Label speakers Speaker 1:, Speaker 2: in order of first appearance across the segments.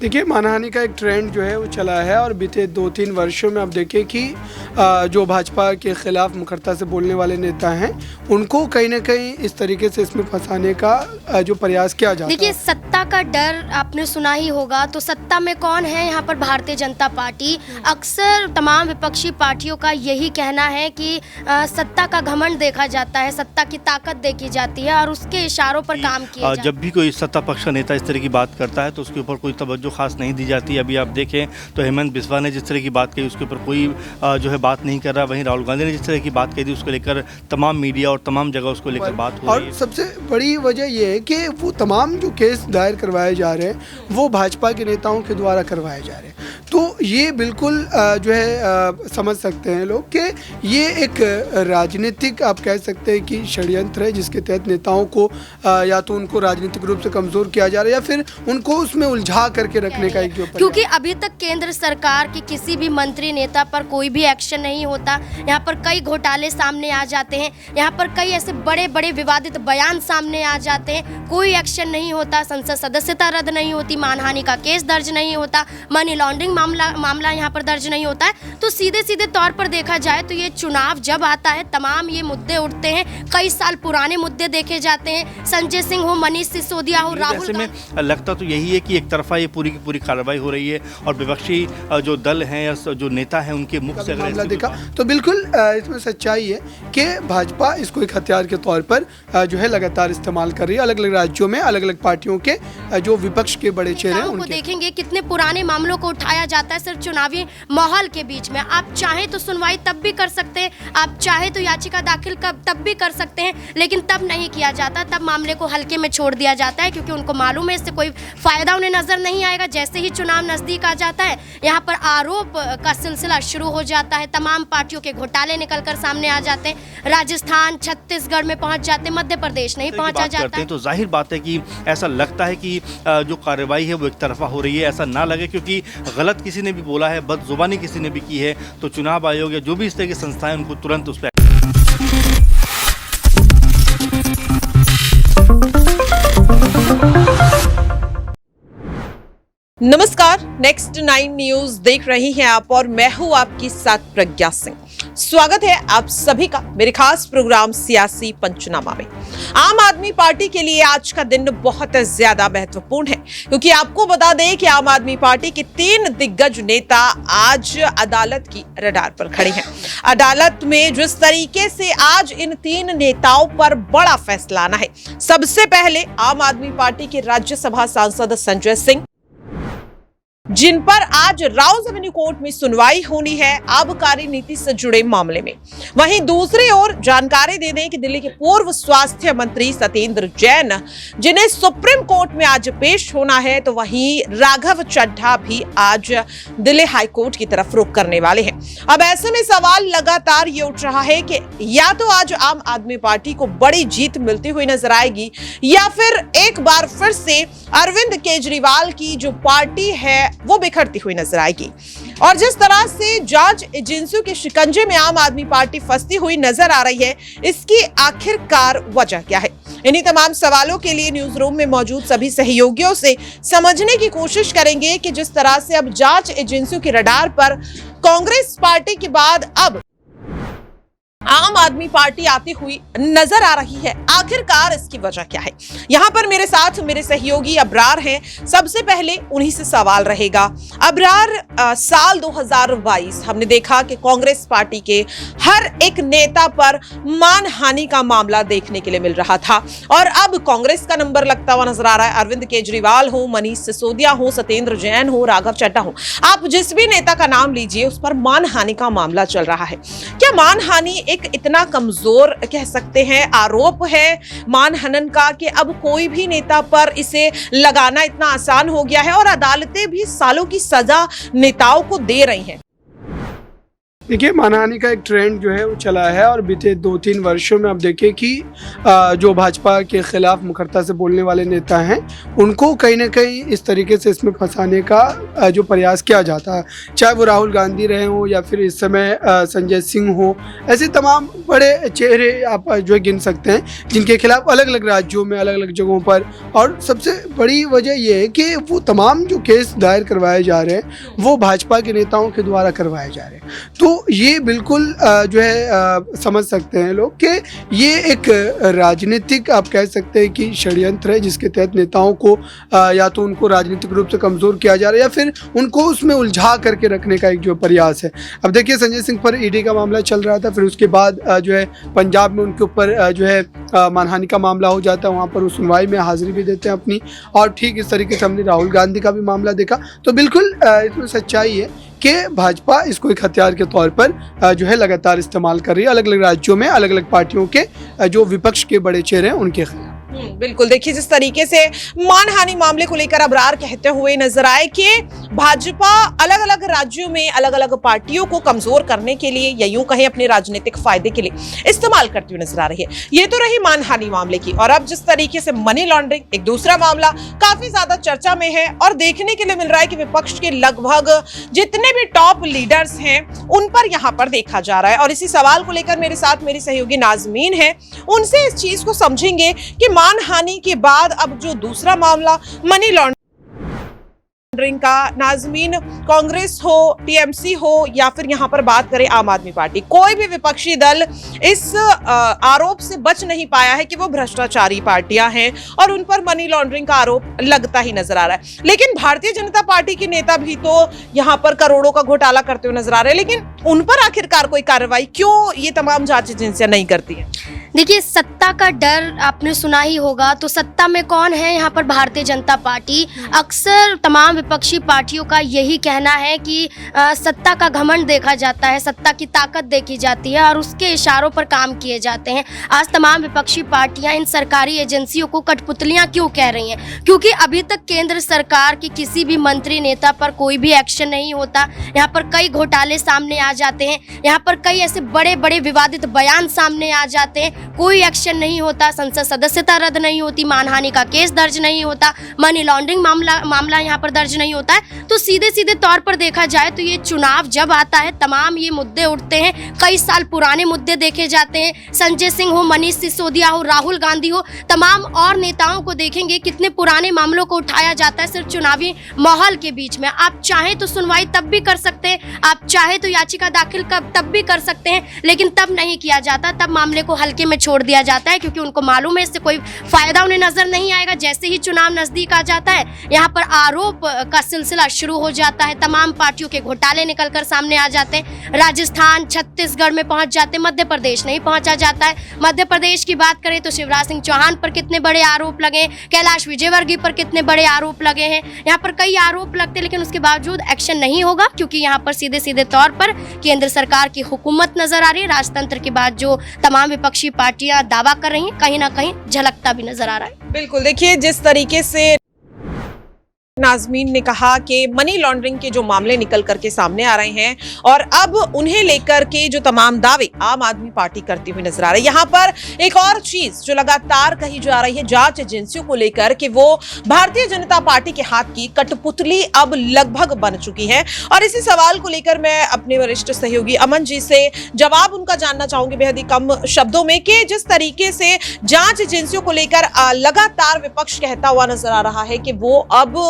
Speaker 1: देखिए, मानहानि का एक ट्रेंड जो है वो चला है और बीते 2-3 वर्षों में आप देखिए कि जो भाजपा के खिलाफ मुखरता से बोलने वाले नेता हैं उनको कहीं ना कहीं इस तरीके से इसमें फंसाने का जो प्रयास किया जाता है।
Speaker 2: देखिए, सत्ता का डर आपने सुना ही होगा, तो सत्ता में कौन है यहाँ पर? भारतीय जनता पार्टी। अक्सर तमाम विपक्षी पार्टियों का यही कहना है कि सत्ता का घमंड देखा जाता है, सत्ता की ताकत देखी जाती है और उसके इशारों पर काम किया जाता है।
Speaker 3: जब भी कोई सत्ता पक्ष का नेता इस तरह की बात करता है तो उसके ऊपर कोई तवज्जो खास नहीं दी जाती। अभी आप देखें तो हेमंत बिस्वा ने जिस तरह की बात कही उसके ऊपर कोई जो है बात नहीं कर रहा। वहीं राहुल गांधी ने जिस तरह की बात कही थी उसको लेकर तमाम मीडिया और तमाम जगह उसको लेकर बात हो रही है।
Speaker 1: और सबसे बड़ी वजह यह है कि वो तमाम जो केस दायर करवाए जा रहे हैं वो भाजपा के नेताओं के द्वारा करवाए जा रहे हैं। तो ये बिल्कुल जो है समझ सकते हैं लोग कि ये एक राजनीतिक आप कह सकते हैं कि षड्यंत्र है जिसके तहत नेताओं को या तो उनको राजनीतिक रूप से कमज़ोर किया जा रहा है या फिर उनको उसमें उलझा करके रखने का एक जो
Speaker 2: क्योंकि अभी तक केंद्र सरकार की किसी भी मंत्री नेता पर कोई भी एक्शन नहीं होता। यहाँ पर कई घोटाले सामने आ जाते हैं, यहाँ पर कई ऐसे बड़े बड़े विवादित बयान सामने आ जाते हैं, कोई एक्शन नहीं होता, संसद सदस्यता रद्द नहीं होती, मानहानि का केस दर्ज नहीं होता, मनी लॉन्ड्रिंग मामला यहाँ पर दर्ज नहीं होता है। तो सीधे सीधे तौर पर देखा जाए तो ये चुनाव जब आता है तमाम ये मुद्दे उठते हैं, कई साल पुराने मुद्दे देखे जाते हैं। संजय सिंह हो, मनीष सिसोदिया हो, राहुल
Speaker 3: में लगता तो यही है कि एक तरफा ये पूरी की पूरी कार्रवाई हो रही है और विपक्षी जो दल हैं या जो नेता हैं उनके मुख से
Speaker 1: मामला देखा तो बिल्कुल इसमें सच्चाई है कि भाजपा इसको एक हथियार के तौर पर जो है लगातार इस्तेमाल कर रही है। अलग अलग राज्यों में अलग अलग पार्टियों के जो विपक्ष के बड़े चेहरे हैं उनको
Speaker 2: देखेंगे कितने पुराने मामलों को उठाया जाता है सिर्फ चुनावी माहौल के बीच में। आप चाहे तो सुनवाई तब भी कर सकते हैं, आप चाहे तो याचिका दाखिल तब भी कर सकते हैं, लेकिन तब नहीं किया जाता, तब मामले को हल्के में छोड़ दिया जाता है क्योंकि उनको मालूम है इससे कोई फायदा उन्हें नजर नहीं आएगा। जैसे ही चुनाव नजदीक आ जाता है यहाँ पर आरोप का सिलसिला शुरू हो जाता है, तमाम पार्टियों के घोटाले निकलकर सामने आ जाते हैं, राजस्थान छत्तीसगढ़ में पहुंच जाते, मध्य प्रदेश नहीं पहुंचा जाता है।
Speaker 3: तो जाहिर बात है कि ऐसा लगता है कि जो कार्रवाई है वो एक तरफा हो रही है। ऐसा ना लगे क्योंकि गलत किसी ने भी बोला है, बदजुबानी किसी ने भी की है तो चुनाव आयोग या जो भी इस तरह की संस्थाएं उनको तुरंत उस पर
Speaker 4: नमस्कार, नेक्स्ट 9 न्यूज देख रही हैं आप और मैं हूं आपकी साथ प्रज्ञा सिंह। स्वागत है आप सभी का मेरे खास प्रोग्राम सियासी पंचनामा में। आम आदमी पार्टी के लिए आज का दिन बहुत ज्यादा महत्वपूर्ण है क्योंकि आपको बता दें कि आम आदमी पार्टी के 3 दिग्गज नेता आज अदालत की रडार पर खड़े हैं। अदालत में जिस तरीके से आज इन 3 नेताओं पर बड़ा फैसला आना है, सबसे पहले आम आदमी पार्टी के राज्यसभा सांसद संजय सिंह जिन पर आज राउज एवेन्यू कोर्ट में सुनवाई होनी है आबकारी नीति से जुड़े मामले में। वहीं दूसरी ओर जानकारी दे दें कि दिल्ली के पूर्व स्वास्थ्य मंत्री सत्येंद्र जैन जिन्हें सुप्रीम कोर्ट में आज पेश होना है, तो वहीं राघव चड्ढा भी आज दिल्ली हाई कोर्ट की तरफ रुख करने वाले हैं। अब ऐसे में सवाल लगातार ये उठ रहा है कि या तो आज आम आदमी पार्टी को बड़ी जीत मिलती हुई नजर आएगी या फिर एक बार फिर से अरविंद केजरीवाल की जो पार्टी है वो बिखरती हुई नजर आएगी। और जिस तरह से जांच एजेंसियों के शिकंजे में आम आदमी पार्टी फंसती हुई नजर आ रही है, इसकी आखिरकार वजह क्या है? इन्हीं तमाम सवालों के लिए न्यूज रूम में मौजूद सभी सहयोगियों से समझने की कोशिश करेंगे कि जिस तरह से अब जांच एजेंसियों के रडार पर कांग्रेस पार्टी के बाद अब आम आदमी पार्टी आती हुई नजर आ रही है, आखिरकार इसकी वजह क्या है? यहाँ पर मेरे साथ मेरे सहयोगी अबरार हैं। सबसे पहले उन्हीं से सवाल रहेगा। अबरार, साल 2022 हमने देखा कि कांग्रेस पार्टी के हर एक नेता पर मानहानि का मामला देखने के लिए मिल रहा था और अब कांग्रेस का नंबर लगता हुआ नजर आ रहा है। अरविंद केजरीवाल हो, मनीष सिसोदिया हो, सत्येंद्र जैन हो, राघव चड्ढा हो, आप जिस भी नेता का नाम लीजिए उस पर मानहानि का मामला चल रहा है। क्या मानहानि एक इतना कमजोर कह सकते हैं आरोप है मानहनन का कि अब कोई भी नेता पर इसे लगाना इतना आसान हो गया है और अदालतें भी सालों की सजा नेताओं को दे रही हैं?
Speaker 1: देखिए, मानहानि का एक ट्रेंड जो है वो चला है और बीते 2-3 वर्षों में अब देखिए कि जो भाजपा के खिलाफ मुखरता से बोलने वाले नेता हैं उनको कहीं ना कहीं इस तरीके से इसमें फंसाने का जो प्रयास किया जाता है, चाहे वो राहुल गांधी रहे हों या फिर इस समय संजय सिंह हो, ऐसे तमाम बड़े चेहरे आप जो है गिन सकते हैं जिनके खिलाफ अलग अलग राज्यों में अलग अलग जगहों पर। और सबसे बड़ी वजह यह है कि वो तमाम जो केस दायर करवाए जा रहे हैं वो भाजपा के नेताओं के द्वारा करवाए जा रहे हैं। तो ये बिल्कुल जो है समझ सकते हैं लोग कि ये एक राजनीतिक आप कह सकते हैं कि षड्यंत्र है जिसके तहत नेताओं को या तो उनको राजनीतिक रूप से कमज़ोर किया जा रहा है या फिर उनको उसमें उलझा करके रखने का एक जो प्रयास है। अब देखिए, संजय सिंह पर ईडी का मामला चल रहा था, फिर उसके बाद जो है पंजाब में उनके ऊपर जो है मानहानि का मामला हो जाता है, वहाँ पर वो सुनवाई में हाजिरी भी देते हैं अपनी। और ठीक इस तरीके से हमने राहुल गांधी का भी मामला देखा। तो बिल्कुल इसमें सच्चाई है कि भाजपा इसको एक हथियार के तौर पर जो है लगातार इस्तेमाल कर रही है अलग अलग राज्यों में अलग अलग पार्टियों के जो विपक्ष के बड़े चेहरे हैं उनके खिलाफ।
Speaker 4: बिल्कुल, देखिए जिस तरीके से मानहानि मामले को लेकर अबरार कहते हुए नजर आए कि भाजपा अलग अलग राज्यों में अलग अलग पार्टियों को कमजोर करने के लिए या यूं कहें अपने राजनीतिक फायदे के लिए इस्तेमाल करती हुई नजर आ रही है। ये तो रही मानहानि मामले की, और अब जिस तरीके से मनी लॉन्ड्रिंग एक दूसरा मामला काफी ज्यादा चर्चा में है और देखने के लिए मिल रहा है कि विपक्ष के लगभग जितने भी टॉप लीडर्स हैं उन पर यहाँ पर देखा जा रहा है। और इसी सवाल को लेकर मेरे साथ मेरी सहयोगी नाजमीन है, उनसे इस चीज को समझेंगे कि मानहानि के बाद अब जो दूसरा मामला मनी लॉन्ड्रिंग का, नाजमीन, कांग्रेस हो, टीएमसी हो या फिर यहाँ पर बात करें आम आदमी पार्टी, कोई भी विपक्षी दल इस आरोप से बच नहीं पाया है कि वो भ्रष्टाचारी पार्टियां हैं और उन पर मनी लॉन्ड्रिंग का आरोप लगता ही नजर आ रहा है। लेकिन भारतीय जनता पार्टी के नेता भी तो यहाँ पर करोड़ों का घोटाला करते हुए नजर आ रहे हैं, लेकिन उन पर आखिरकार कोई कार्रवाई क्यों ये तमाम जांच एजेंसियां नहीं करती हैं?
Speaker 2: देखिए, सत्ता का डर आपने सुना ही होगा, तो सत्ता में कौन है यहाँ पर? भारतीय जनता पार्टी। अक्सर तमाम विपक्षी पार्टियों का यही कहना है कि सत्ता का घमंड देखा जाता है, सत्ता की ताकत देखी जाती है और उसके इशारों पर काम किए जाते हैं। आज तमाम विपक्षी पार्टियां इन सरकारी एजेंसियों को कठपुतलियां क्यों कह रही हैं? क्योंकि अभी तक केंद्र सरकार की किसी भी मंत्री नेता पर कोई भी एक्शन नहीं होता। यहाँ पर कई घोटाले सामने आ जाते हैं, यहाँ पर कई ऐसे बड़े बड़े विवादित बयान सामने आ जाते हैं, कोई एक्शन नहीं होता, संसद सदस्यता रद्द नहीं होती, मानहानि का केस दर्ज नहीं होता, मनी लॉन्ड्रिंग मामला यहाँ पर दर्ज नहीं होता है। तो सीधे सीधे तौर पर देखा जाए तो ये चुनाव जब आता है तमाम ये मुद्दे उठते हैं, कई साल पुराने मुद्दे देखे जाते हैं। संजय सिंह हो, मनीष सिसोदिया हो, राहुल गांधी हो, तमाम और नेताओं को देखेंगे कितने पुराने मामलों को उठाया जाता है सिर्फ चुनावी माहौल के बीच में। आप चाहे तो सुनवाई तब भी कर सकते हैं, आप चाहे तो याचिका दाखिल तब भी कर सकते हैं, लेकिन तब नहीं किया जाता, तब मामले को हल्के में छोड़ दिया जाता है क्योंकि उनको मालूम है इससे कोई फायदा उन्हें नजर नहीं आएगा। जैसे ही चुनाव नजदीक आ जाता है यहाँ पर आरोप का सिलसिला शुरू हो जाता है, तमाम पार्टियों के घोटाले निकलकर सामने आ जाते हैं। राजस्थान, छत्तीसगढ़ में पहुंच जाते हैं, मध्य प्रदेश नहीं पहुंचा जाता है। मध्य प्रदेश की बात करें तो शिवराज सिंह चौहान पर कितने बड़े आरोप लगे, कैलाश विजयवर्गीय पर कितने बड़े आरोप लगे हैं। यहाँ पर कई आरोप लगते लेकिन उसके बावजूद एक्शन नहीं होगा क्योंकि यहाँ पर सीधे सीधे तौर पर केंद्र सरकार की हुकूमत नजर आ रही है। राजतंत्र के बाद जो तमाम विपक्षी पार्टियां दावा कर रही हैं कहीं ना कहीं झलकता भी नजर आ रहा है।
Speaker 4: बिल्कुल, देखिए जिस तरीके से नाजमीन ने कहा कि मनी लॉन्ड्रिंग के जो मामले निकल करके सामने आ रहे हैं और अब उन्हें लेकर के जो तमाम दावे आम आदमी पार्टी करती हुई नजर आ रही है। यहाँ पर एक और चीज जो लगातार कही जा रही है जांच एजेंसियों को लेकर कि वो भारतीय जनता पार्टी के हाथ की कठपुतली अब लगभग बन चुकी है। और इसी सवाल को लेकर मैं अपने वरिष्ठ सहयोगी अमन जी से जवाब उनका जानना चाहूंगी बेहद ही कम शब्दों में कि जिस तरीके से जांच एजेंसियों को लेकर लगातार विपक्ष कहता हुआ नजर आ रहा है कि वो अब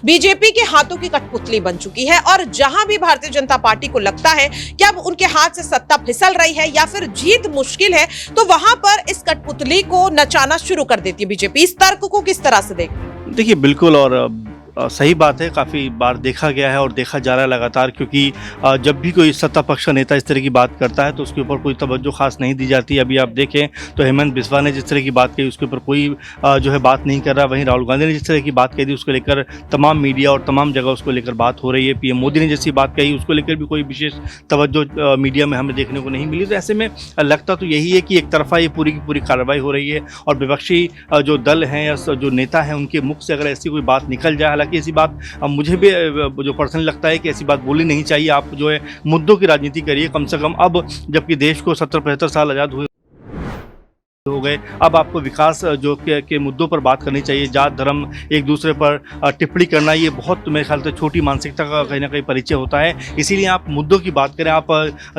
Speaker 4: बीजेपी के हाथों की कठपुतली बन चुकी है और जहां भी भारतीय जनता पार्टी को लगता है कि अब उनके हाथ से सत्ता फिसल रही है या फिर जीत मुश्किल है तो वहां पर इस कठपुतली को नचाना शुरू कर देती है बीजेपी। इस तर्क को किस तरह से
Speaker 3: देखिए, बिल्कुल और सही बात है, काफ़ी बार देखा गया है और देखा जा रहा है लगातार, क्योंकि जब भी कोई सत्ता पक्ष का नेता इस तरह की बात करता है तो उसके ऊपर कोई तवज्जो खास नहीं दी जाती। अभी आप देखें तो हेमंत बिस्वा ने जिस तरह की बात कही उसके ऊपर कोई जो है बात नहीं कर रहा। वहीं राहुल गांधी ने जिस तरह की बात कही थी उसको लेकर तमाम मीडिया और तमाम जगह उसको लेकर बात हो रही है। पीएम मोदी ने जैसी बात कही उसको लेकर भी कोई विशेष तवज्जो मीडिया में हमें देखने को नहीं मिली। तो ऐसे में लगता तो यही है कि एक तरफा ये पूरी की पूरी कार्रवाई हो रही है और विपक्षी जो दल हैं या जो नेता हैं उनके मुख से अगर ऐसी कोई बात निकल जाए, हालांकि ऐसी बात मुझे भी जो पर्सनली लगता है कि ऐसी बात बोलनी नहीं चाहिए। आप जो है मुद्दों की राजनीति करिए कम से कम। अब जबकि देश को 70-75 साल आज़ाद हुए हो गए, अब आपको विकास जो के मुद्दों पर बात करनी चाहिए। जात धर्म एक दूसरे पर टिप्पणी करना, ये बहुत मेरे ख्याल से छोटी मानसिकता का कहीं ना कहीं परिचय होता है। इसीलिए आप मुद्दों की बात करें, आप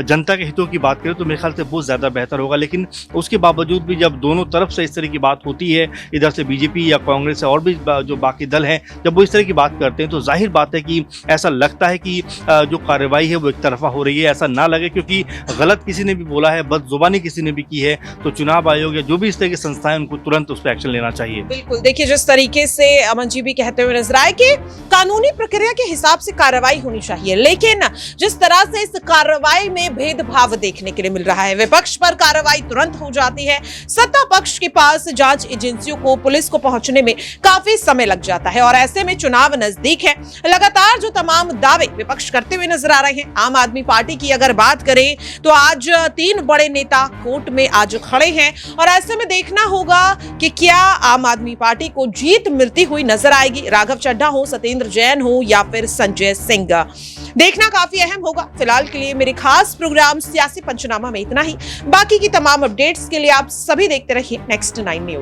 Speaker 3: जनता के हितों की बात करें तो मेरे ख्याल से बहुत ज़्यादा बेहतर होगा। लेकिन उसके बावजूद भी जब दोनों तरफ से इस तरह की बात होती है, इधर से बीजेपी या कांग्रेस और भी जो बाकी दल हैं, जब वो इस तरह की बात करते हैं तो जाहिर बात है कि ऐसा लगता है कि जो कार्रवाई है वो एक तरफा हो रही है। ऐसा ना लगे, क्योंकि गलत किसी ने भी बोला है, बदजुबानी किसी ने भी की है, तो चुनाव आयोग जो भी इस तरह की संस्थाएं उनको तुरंत उस पर एक्शन लेना चाहिए।
Speaker 4: बिल्कुल, देखिए जिस तरीके से अमन जी भी कहते हुए नजर आए कि कानूनी प्रक्रिया के हिसाब से कार्रवाई होनी चाहिए, लेकिन जिस तरह से इस कार्रवाई में भेदभाव देखने के लिए मिल रहा है, विपक्ष पर कार्रवाई तुरंत हो जाती है, सत्ता पक्ष के पास जांच एजेंसियों को, पुलिस को पहुंचने में काफी समय लग जाता है। और ऐसे में चुनाव नजदीक है, लगातार जो तमाम दावे विपक्ष करते हुए नजर आ रहे हैं। आम आदमी पार्टी की अगर बात करें तो आज 3 बड़े नेता कोर्ट में आज खड़े हैं और ऐसे में देखना होगा कि क्या आम आदमी पार्टी को जीत मिलती हुई नजर आएगी। राघव चड्ढा हो, सत्येंद्र जैन हो या फिर संजय सिंह, देखना काफी अहम होगा। फिलहाल के लिए मेरे खास प्रोग्राम सियासी पंचनामा में इतना ही। बाकी की तमाम अपडेट्स के लिए आप सभी देखते रहिए नेक्स्ट 9 न्यूज।